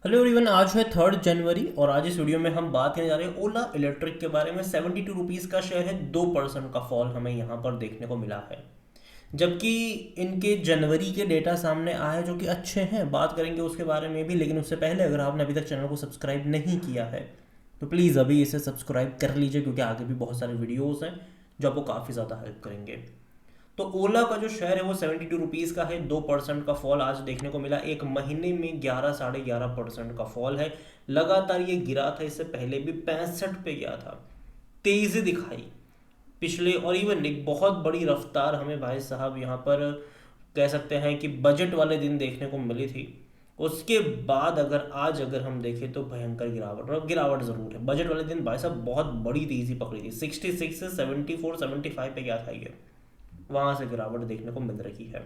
Hello everyone, आज है 3 जनवरी और आज इस वीडियो में हम बात करने जा रहे हैं ओला इलेक्ट्रिक के बारे में। 72 रुपीज़ का शेयर है, 2% का फॉल हमें यहाँ पर देखने को मिला है। जबकि इनके जनवरी के डेटा सामने आए हैं जो कि अच्छे हैं, बात करेंगे उसके बारे में भी। लेकिन उससे पहले अगर आपने अभी तक चैनल को सब्सक्राइब नहीं किया है तो प्लीज़ अभी इसे सब्सक्राइब कर लीजिए, क्योंकि आगे भी बहुत सारे वीडियोज़ हैं जो आपको काफ़ी ज़्यादा हेल्प करेंगे। तो ओला का जो शेयर है वो 72 रुपीज़ का है। 2% का फॉल आज देखने को मिला। एक महीने में 11 साढ़े 11% का फॉल है। लगातार ये गिरा था, इससे पहले भी 65 पे गया था। तेज़ी दिखाई पिछले, और इवन एक बहुत बड़ी रफ्तार हमें भाई साहब यहाँ पर कह सकते हैं कि बजट वाले दिन देखने को मिली थी। उसके बाद अगर हम देखें तो भयंकर गिरावट, और गिरावट ज़रूर है। बजट वाले दिन भाई साहब बहुत बड़ी तेज़ी पकड़ी थी। 66 से 74 75 पे गया था ये, वहां से गिरावट देखने को मिल रही है।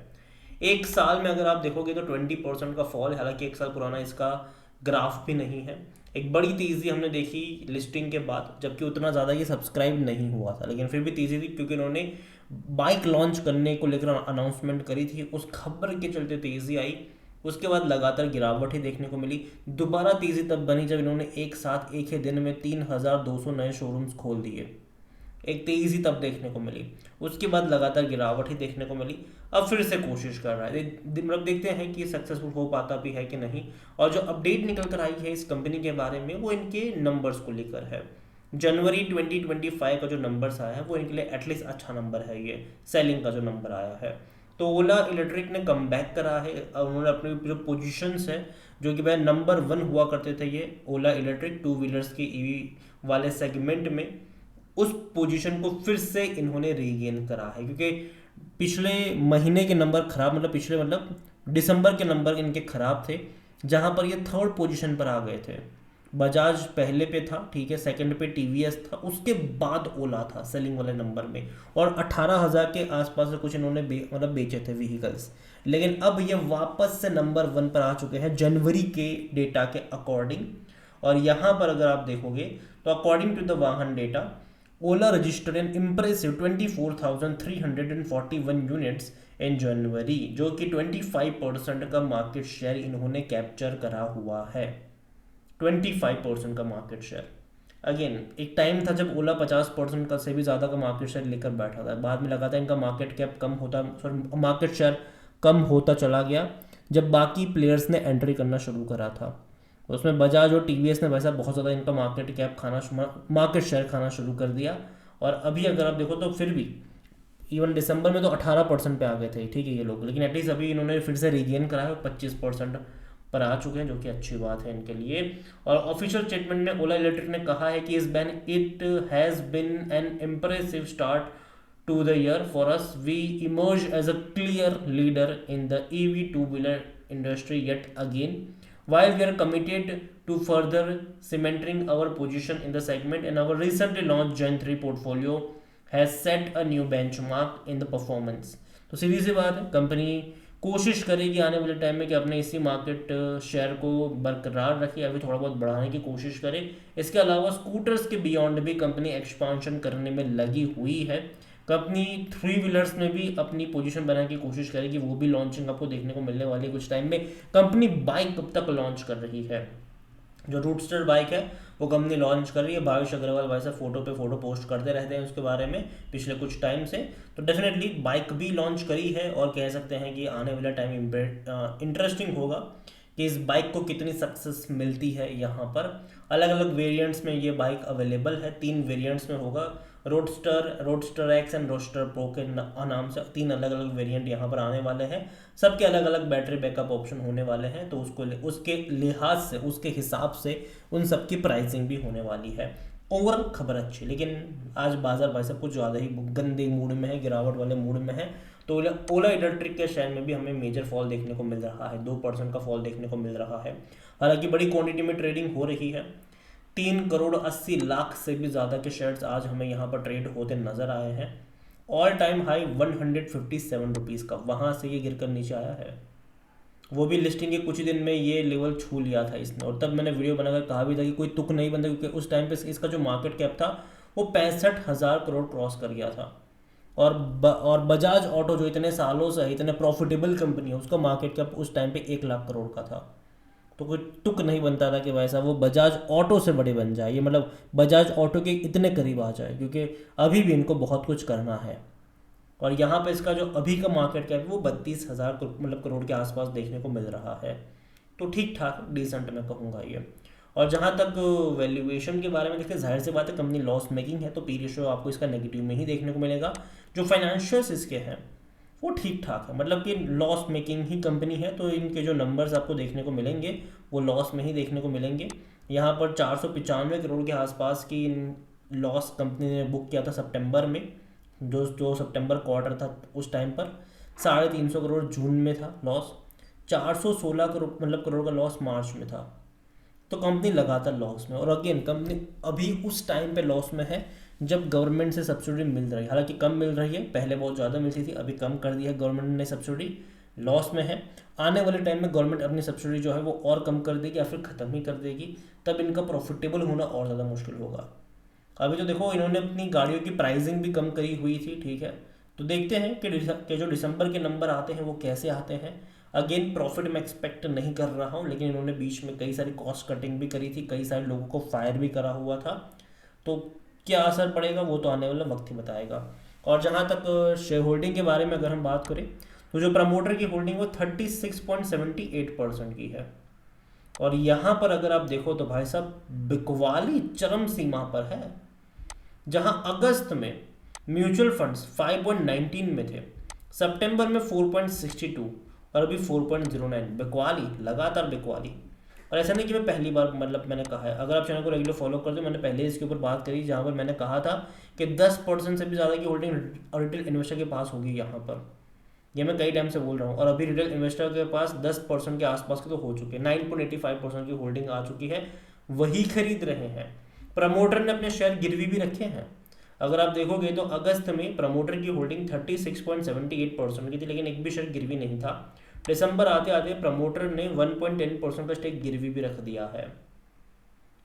एक साल में अगर आप देखोगे तो 20% का फॉल है। हालांकि एक साल पुराना इसका ग्राफ भी नहीं है। एक बड़ी तेज़ी हमने देखी लिस्टिंग के बाद, जबकि उतना ज़्यादा ये सब्सक्राइब नहीं हुआ था, लेकिन फिर भी तेज़ी थी क्योंकि इन्होंने बाइक लॉन्च करने को लेकर अनाउंसमेंट करी थी। उस खबर के चलते तेज़ी आई। उसके बाद लगातार गिरावट ही देखने को मिली। दोबारा तेज़ी तब बनी जब इन्होंने एक साथ एक ही दिन में 3200 नए शोरूम्स खोल दिए। एक तेज़ी तब देखने को मिली। उसके बाद लगातार गिरावट ही देखने को मिली। अब फिर से कोशिश कर रहा है, मतलब देखते हैं कि सक्सेसफुल हो पाता भी है कि नहीं। और जो अपडेट निकल कर आई है इस कंपनी के बारे में वो इनके नंबर्स को लेकर है। जनवरी 2025 का जो नंबर्स आया है वो इनके लिए एटलीस्ट अच्छा नंबर है। ये सेलिंग का जो नंबर आया है, तो ओला इलेक्ट्रिक ने कम बैक करा है। और उन्होंने अपनी जो पोजीशंस है, जो कि वह नंबर 1 हुआ करते थे ये ओला इलेक्ट्रिक टू व्हीलर्स के ईवी वाले सेगमेंट में, उस पोजीशन को फिर से इन्होंने रीगेन करा है। क्योंकि पिछले महीने के नंबर खराब, मतलब दिसंबर के नंबर इनके खराब थे, जहां पर ये 3rd पोजीशन पर आ गए थे। बजाज पहले पे था, ठीक है, सेकंड पे टीवीएस था, उसके बाद ओला था सेलिंग वाले नंबर में। और 18,000 के आसपास से कुछ इन्होंने बेचे थे व्हीकल्स। लेकिन अब ये वापस से नंबर 1 पर आ चुके हैं जनवरी के डेटा के अकॉर्डिंग। और यहाँ पर अगर आप देखोगे तो according to the Vahan data, Ola registered an impressive 24,341 units in January, जो कि 25% का मार्केट शेयर इन्होंने कैप्चर करा हुआ है। 25% का मार्केट शेयर। अगेन एक टाइम था जब ओला 50% का से भी ज़्यादा का मार्केट शेयर लेकर बैठा था। बाद में लगातार इनका मार्केट कैप कम होता, सॉरी मार्केट शेयर कम होता चला गया जब बाकी प्लेयर्स ने एंट्री करना शुरू करा था। उसमें बजाज और टीवीएस ने वैसा बहुत ज़्यादा इनका मार्केट शेयर खाना शुरू कर दिया। और अभी अगर आप देखो तो फिर भी इवन दिसंबर में तो 18% पे आ गए थे, ठीक है ये लोग, लेकिन एटलीस्ट अभी इन्होंने फिर से रिगेन करा है, 25% पर आ चुके हैं, जो कि अच्छी बात है इनके लिए। और ऑफिशियल स्टेटमेंट में ओला इलेक्ट्रिक ने कहा है कि it has been an impressive start to the year for us. We emerge as a clear leader in the EV two wheeler industry yet again. While we are committed to further cementing our position in the segment, and our recently launched Gen 3 portfolio has set a new benchmark in the performance. तो सीधी सी बात है, company कोशिश करेगी आने वाले time में कि अपने इसी मार्केट शेयर को बरकरार रखे, अभी थोड़ा बहुत बढ़ाने की कोशिश करे। इसके अलावा स्कूटर्स के बियॉन्ड भी कंपनी एक्सपांशन करने में लगी हुई है। कंपनी 3 व्हीलर्स में भी अपनी पोजीशन बनाने की कोशिश करेगी, वो भी लॉन्चिंग आपको देखने को मिलने वाली है कुछ टाइम में। कंपनी बाइक कब तक लॉन्च कर रही है, जो रूटस्टर बाइक है वो कंपनी लॉन्च कर रही है। भावेश अग्रवाल भाई साहब फोटो पे फोटो पोस्ट करते रहते हैं उसके बारे में पिछले कुछ टाइम से। तो डेफिनेटली बाइक भी लॉन्च करी है, और कह सकते हैं कि आने वाला टाइम इंटरेस्टिंग होगा कि इस बाइक को कितनी सक्सेस मिलती है। यहाँ पर अलग अलग वेरिएंट्स में ये बाइक अवेलेबल है। 3 वेरिएंट्स में होगा, roadster x and roadster pro के नाम से 3 अलग अलग वेरिएंट यहाँ पर आने वाले हैं। सबके अलग अलग बैटरी बैकअप ऑप्शन होने वाले हैं, तो उसके लिहाज से, उसके हिसाब से उन सबकी प्राइसिंग भी होने वाली है। ओवरऑल खबर अच्छी, लेकिन आज बाजार भाई साहब कुछ ज़्यादा ही गंदे मूड में है, गिरावट वाले मूड में है। तो ओला इलेक्ट्रिक के शेयर में भी हमें मेजर फॉल देखने को मिल रहा है, 2% का फॉल देखने को मिल रहा है। हालांकि बड़ी क्वांटिटी में ट्रेडिंग हो रही है। 3,80,00,000 से भी ज़्यादा के शेयर्स आज हमें यहाँ पर ट्रेड होते नजर आए हैं। ऑल टाइम हाई 157 रुपीज़ का, वहाँ से ये गिरकर नीचे आया है। वो भी लिस्टिंग के कुछ दिन में ये लेवल छू लिया था इसने, और तब मैंने वीडियो बनाकर कहा भी था कि कोई तुक नहीं बनता, क्योंकि उस टाइम पे इसका जो मार्केट कैप था वो 65,000 करोड़ क्रॉस कर गया था। और बजाज ऑटो जो इतने सालों से इतने प्रॉफिटेबल कंपनी है, उसका मार्केट कैप उस टाइम पे 1 लाख करोड़ का था। तो कोई तुक नहीं बनता था कि भाई साहब वो बजाज ऑटो से बड़े बन जाए, ये मतलब बजाज ऑटो के इतने करीब आ जाए, क्योंकि अभी भी इनको बहुत कुछ करना है। और यहाँ पे इसका जो अभी का मार्केट कैप है वो 32,000 मतलब करोड़ के आसपास देखने को मिल रहा है। तो ठीक ठाक डिसेंट मैं कहूँगा ये। और जहाँ तक वैल्यूएशन के बारे में देखिए, जाहिर सी बात है कंपनी लॉस मेकिंग है, तो पी रेशियो आपको इसका नेगेटिव में ही देखने को मिलेगा। जो फाइनेंशियल्स इसके हैं वो ठीक ठाक है, मतलब कि लॉस मेकिंग ही कंपनी है, तो इनके जो नंबर्स आपको देखने को मिलेंगे वो लॉस में ही देखने को मिलेंगे। यहाँ पर 495 करोड़ के आसपास की लॉस कंपनी ने बुक किया था सितंबर में, जो जो सितंबर क्वार्टर था उस टाइम पर। 350 करोड़ जून में था लॉस, 416 करोड़ मतलब करोड़ का लॉस मार्च में था। तो कंपनी लगातार लॉस में, और अगेन कंपनी अभी उस टाइम पे लॉस में है जब गवर्नमेंट से सब्सिडी मिल रही है, हालांकि कम मिल रही है, पहले बहुत ज़्यादा मिलती थी, अभी कम कर दी है गवर्नमेंट ने सब्सिडी, लॉस में है। आने वाले टाइम में गवर्नमेंट अपनी सब्सिडी जो है वो और कम कर देगी या फिर ख़त्म ही कर देगी, तब इनका प्रॉफिटेबल होना और ज़्यादा मुश्किल होगा। अभी तो देखो इन्होंने अपनी गाड़ियों की प्राइसिंग भी कम करी हुई थी, ठीक है। तो देखते हैं कि जो दिसंबर के नंबर आते हैं वो कैसे आते हैं। अगेन प्रॉफिट मैं एक्सपेक्ट नहीं कर रहा हूँ, लेकिन इन्होंने बीच में कई सारी कॉस्ट कटिंग भी करी थी, कई सारे लोगों को फायर भी करा हुआ था। तो क्या असर पड़ेगा वो तो आने वाला वक्त ही बताएगा। और जहाँ तक शेयर होल्डिंग के बारे में अगर हम बात करें, तो जो प्रमोटर की होल्डिंग वो 36.78% की है। और यहाँ पर अगर आप देखो तो भाई साहब बिकवाली चरम सीमा पर है। जहां अगस्त में म्यूचुअल फंड्स 5.19 में थे, सितंबर में 4.62 और अभी 4.09, बिकवाली, लगातार बिकवाली। और ऐसा नहीं कि मैं पहली बार मतलब मैंने कहा है, अगर आप चैनल को रेगुलर फॉलो करते हो, मैंने पहले इसके ऊपर बात करी जहाँ पर मैंने कहा था कि 10% से भी ज़्यादा की होल्डिंग रिटेल इन्वेस्टर के पास होगी यहाँ पर। ये मैं कई टाइम से बोल रहा हूँ, और अभी रिटेल इन्वेस्टर के पास 10% के आसपास के तो हो चुके हैं, 9.85% की होल्डिंग आ चुकी है, वही खरीद रहे हैं। प्रमोटर ने अपने शेयर गिरवी भी रखे हैं। अगर आप देखोगे तो अगस्त में प्रमोटर की होल्डिंग 36.78% की थी, लेकिन एक भी शेयर गिरवी नहीं था। दिसंबर आते आते प्रमोटर ने 1.10% का स्टेक गिरवी भी रख दिया है,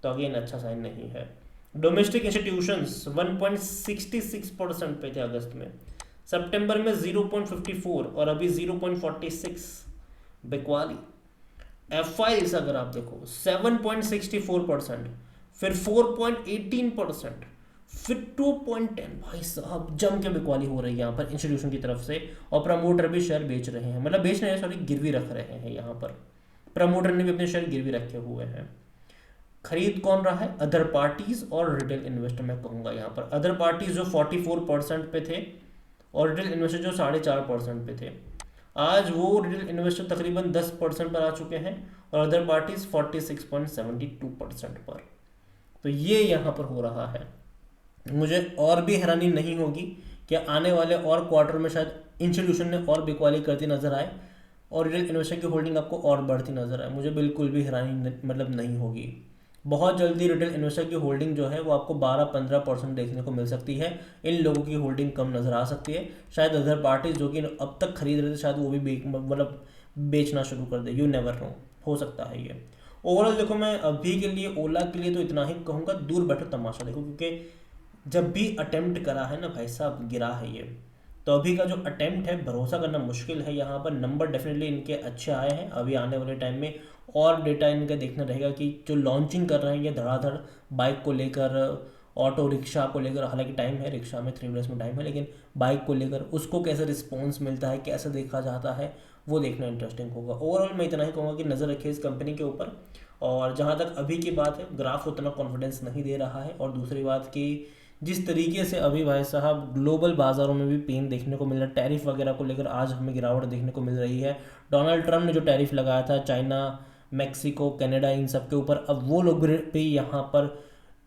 तो अगेन अच्छा साइन नहीं है। डोमेस्टिक इंस्टीट्यूशंस 1.66% पे थे अगस्त में, सितंबर में 0.54 और अभी 0.46, बिकवाली। एफआईज अगर आप देखो 7.64%, फिर 4.18%, फिर 2.10, भाई साहब जम के बिकवाली हो रही है यहाँ पर इंस्टीट्यूशन की तरफ से। और प्रमोटर भी शेयर बेच रहे हैं, मतलब बेच रहे हैं, सॉरी गिरवी रख रहे हैं। यहाँ पर प्रमोटर ने भी अपने शेयर गिरवी रखे हुए हैं। खरीद कौन रहा है? अदर पार्टीज और रिटेल इन्वेस्टर मैं कहूँगा। यहाँ पर अदर पार्टीज जो 44% पे थे और रिटेल इन्वेस्टर जो 4.5% पे थे, आज वो रिटेल इन्वेस्टर तकरीबन 10% पर आ चुके हैं और अदर पार्टीज 46.72% पर। तो ये यहाँ पर हो रहा है। मुझे और भी हैरानी नहीं होगी कि आने वाले और क्वार्टर में शायद इंस्टीट्यूशन ने और बिकवाली करती नजर आए और रिटेल इन्वेस्टर की होल्डिंग आपको और बढ़ती नजर आए, मुझे बिल्कुल भी हैरानी मतलब नहीं होगी। बहुत जल्दी रिटेल इन्वेस्टर की होल्डिंग जो है वो आपको 12-15% देखने को मिल सकती है। इन लोगों की होल्डिंग कम नज़र आ सकती है। शायद अदर पार्टीज जो कि अब तक खरीद रहे थे शायद वो भी मतलब बेचना शुरू कर दे, यू नेवर नो, हो सकता है ये। ओवरऑल देखो मैं अभी के लिए ओला के लिए तो इतना ही कहूँगा, दूर बैठो तमाशा देखो, क्योंकि जब भी अटेम्प्ट करा है ना भाई साहब गिरा है ये। तो अभी का जो अटेम्प्ट है भरोसा करना मुश्किल है। यहाँ पर नंबर डेफिनेटली इनके अच्छे आए हैं। अभी आने वाले टाइम में और डेटा इनका देखना रहेगा कि जो लॉन्चिंग कर रहे हैं ये धड़ाधड़ बाइक को लेकर, ऑटो रिक्शा को लेकर, हालांकि टाइम है रिक्शा में 3 डेज में टाइम है, लेकिन बाइक को लेकर उसको कैसे रिस्पॉन्स मिलता है, कैसे देखा जाता है, वो देखना इंटरेस्टिंग होगा। ओवरऑल मैं इतना ही कहूँगा कि नज़र रखिए इस कंपनी के ऊपर। और जहाँ तक अभी की बात है ग्राफ उतना कॉन्फिडेंस नहीं दे रहा है। और दूसरी बात कि जिस तरीके से अभी भाई साहब ग्लोबल बाज़ारों में भी पेन देखने को मिल रहा है, टैरिफ वगैरह को लेकर आज हमें गिरावट देखने को मिल रही है। डोनाल्ड ट्रंप ने जो टैरिफ लगाया था चाइना, मैक्सिको, कनाडा, इन सब के ऊपर, अब वो लोग भी यहाँ पर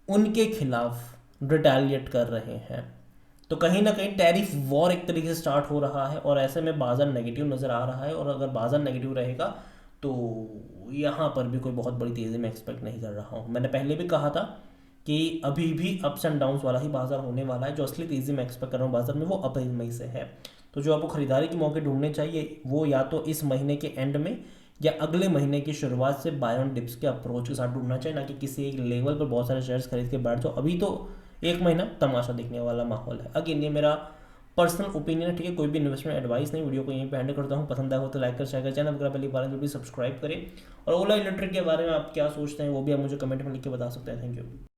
उनके खिलाफ रिटेलिएट कर रहे हैं। तो कहीं ना कहीं टैरिफ वॉर एक तरीके से स्टार्ट हो रहा है और ऐसे में बाजार नेगेटिव नज़र आ रहा है। और अगर बाजार नेगेटिव रहेगा तो यहाँ पर भी कोई बहुत बड़ी तेज़ी मैं एक्सपेक्ट नहीं कर रहा हूँ। मैंने पहले भी कहा था कि अभी भी अप्स एंड डाउन्स वाला ही बाजार होने वाला है। जो असली तेज़ी मैं एक्सपेक्ट कर रहा हूँ बाजार में वो अप्रैल मई से है। तो जो आपको खरीदारी के मौके ढूंढने चाहिए वो या तो इस महीने के एंड में या अगले महीने की शुरुआत से बाय ऑन डिप्स के अप्रोच के साथ ढूंढना चाहिए, ना कि किसी एक लेवल पर बहुत सारे शेयर्स खरीद के बैठ जाओ। अभी तो एक महीना तमाशा देखने वाला माहौल है। अगेन ये मेरा पर्सनल ओपिनियन है, ठीक है, कोई भी इन्वेस्टमेंट एडवाइस नहीं। वीडियो को यहीं पे एंड करता हूँ। पसंद आया हो तो लाइक कर, शेयर कर, चैनल वगैरह पहली बार जो भी सब्सक्राइब करें। और ओला इलेक्ट्रिक के बारे में आप क्या सोचते हैं वो भी आप मुझे कमेंट में लिख के बता सकते हैं। Thank you.